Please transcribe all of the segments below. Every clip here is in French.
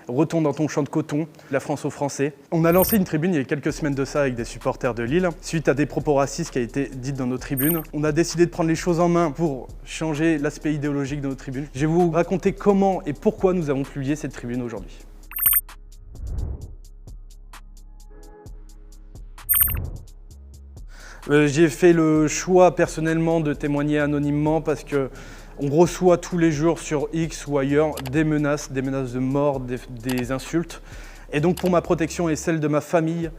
retourne dans ton champ de coton, la France aux Français. On a lancé une tribune il y a quelques semaines de ça avec des supporters de Lille, suite à des propos racistes qui a été dites dans nos tribunes. On a décidé de prendre les choses en main pour changer l'aspect idéologique de nos tribunes. Je vais vous raconter comment et pourquoi nous avons publié cette tribune aujourd'hui. J'ai fait le choix personnellement de témoigner anonymement parce que on reçoit tous les jours sur X ou ailleurs des menaces de mort, des insultes. Et donc pour ma protection et celle de ma famille,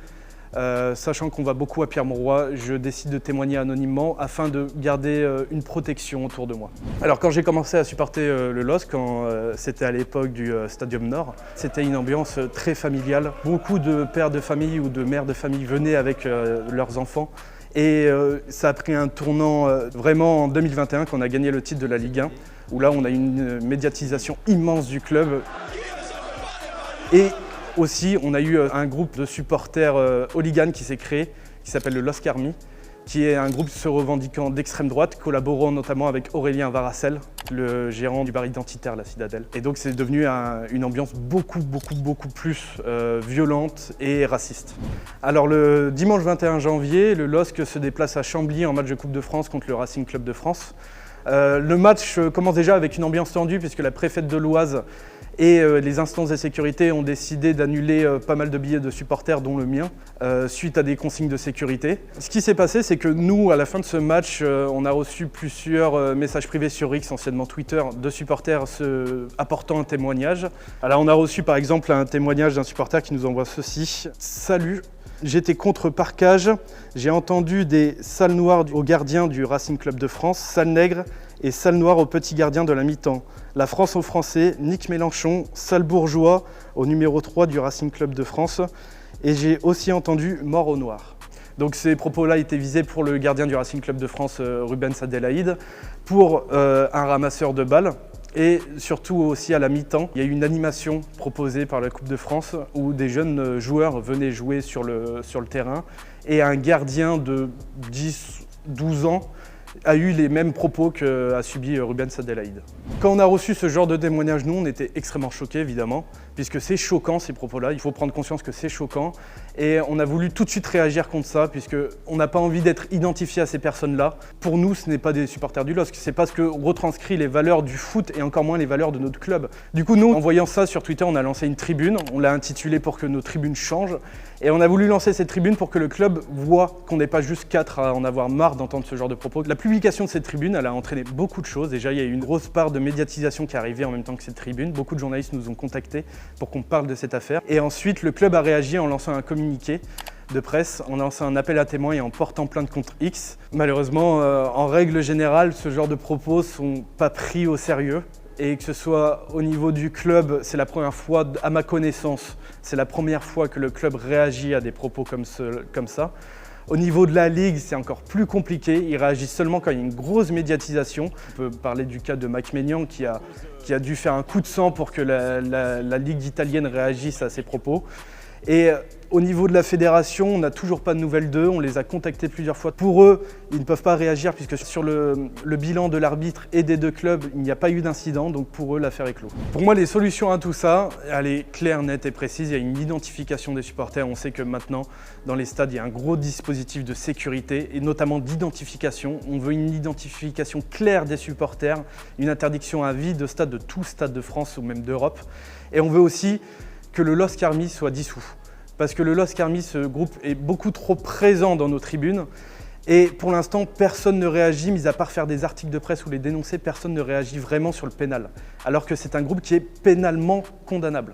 sachant qu'on va beaucoup à Pierre-Mauroy, je décide de témoigner anonymement afin de garder une protection autour de moi. Alors quand j'ai commencé à supporter le LOSC, quand c'était à l'époque du Stadium Nord, c'était une ambiance très familiale. Beaucoup de pères de famille ou de mères de famille venaient avec leurs enfants. Et ça a pris un tournant vraiment en 2021 quand on a gagné le titre de la Ligue 1, où là on a eu une médiatisation immense du club. Et aussi on a eu un groupe de supporters hooligans qui s'est créé, qui s'appelle le LOSC Army, qui est un groupe se revendiquant d'extrême droite, collaborant notamment avec Aurélien Varacel, le gérant du bar identitaire La Citadelle. Et donc c'est devenu une ambiance beaucoup plus violente et raciste. Alors le dimanche 21 janvier, le LOSC se déplace à Chambly en match de Coupe de France contre le Racing Club de France. Le match commence déjà avec une ambiance tendue puisque la préfète de l'Oise et les instances de sécurité ont décidé d'annuler pas mal de billets de supporters, dont le mien, suite à des consignes de sécurité. Ce qui s'est passé, c'est que nous, à la fin de ce match, on a reçu plusieurs messages privés sur X, anciennement Twitter, de supporters apportant un témoignage. Alors on a reçu par exemple un témoignage d'un supporter qui nous envoie ceci. « Salut, j'étais contre parquage, j'ai entendu des salles noires aux gardiens du Racing Club de France, salles nègres et salles noires aux petits gardiens de la mi-temps. La France aux Français, Nick Mélenchon, sale bourgeois au numéro 3 du Racing Club de France. Et j'ai aussi entendu mort aux Noirs. » Donc ces propos-là étaient visés pour le gardien du Racing Club de France, Rubens Adélaïde, pour un ramasseur de balles. Et surtout aussi à la mi-temps, il y a eu une animation proposée par la Coupe de France où des jeunes joueurs venaient jouer sur le terrain et un gardien de 10-12 ans a eu les mêmes propos qu'a subi Rubens Adélaïde. Quand on a reçu ce genre de témoignage, nous, on était extrêmement choqués, évidemment, puisque c'est choquant, ces propos-là. Il faut prendre conscience que c'est choquant. Et on a voulu tout de suite réagir contre ça, puisqu'on n'a pas envie d'être identifié à ces personnes-là. Pour nous, ce n'est pas des supporters du LOSC, c'est pas ce que retranscrit les valeurs du foot et encore moins les valeurs de notre club. Du coup, nous, en voyant ça sur Twitter, on a lancé une tribune. On l'a intitulée pour que nos tribunes changent. Et on a voulu lancer cette tribune pour que le club voit qu'on n'est pas juste 4 à en avoir marre d'entendre ce genre de propos. La publication de cette tribune, elle a entraîné beaucoup de choses. Déjà, il y a eu une grosse part de médiatisation qui est arrivée en même temps que cette tribune. Beaucoup de journalistes nous ont contactés pour qu'on parle de cette affaire. Et ensuite, le club a réagi en lançant un communiqué de presse, en lançant un appel à témoins et en portant plainte contre X. Malheureusement, en règle générale, ce genre de propos ne sont pas pris au sérieux. Et que ce soit au niveau du club, c'est la première fois, à ma connaissance, c'est la première fois que le club réagit à des propos comme ça. Au niveau de la Ligue, c'est encore plus compliqué. Ils réagissent seulement quand il y a une grosse médiatisation. On peut parler du cas de Mike Maignan qui a dû faire un coup de sang pour que la Ligue italienne réagisse à ces propos. Et au niveau de la fédération, on n'a toujours pas de nouvelles d'eux, on les a contactés plusieurs fois. Pour eux, ils ne peuvent pas réagir puisque sur le bilan de l'arbitre et des deux clubs, il n'y a pas eu d'incident, donc pour eux, l'affaire est close. Pour moi, les solutions à tout ça, elle est claire, nette et précise. Il y a une identification des supporters. On sait que maintenant, dans les stades, il y a un gros dispositif de sécurité et notamment d'identification. On veut une identification claire des supporters, une interdiction à vie de stade de tout stade de France ou même d'Europe. Et on veut aussi que le LOSC Army soit dissous. Parce que le LOSC Army, ce groupe, est beaucoup trop présent dans nos tribunes. Et pour l'instant, personne ne réagit, mis à part faire des articles de presse ou les dénoncer, personne ne réagit vraiment sur le pénal. Alors que c'est un groupe qui est pénalement condamnable.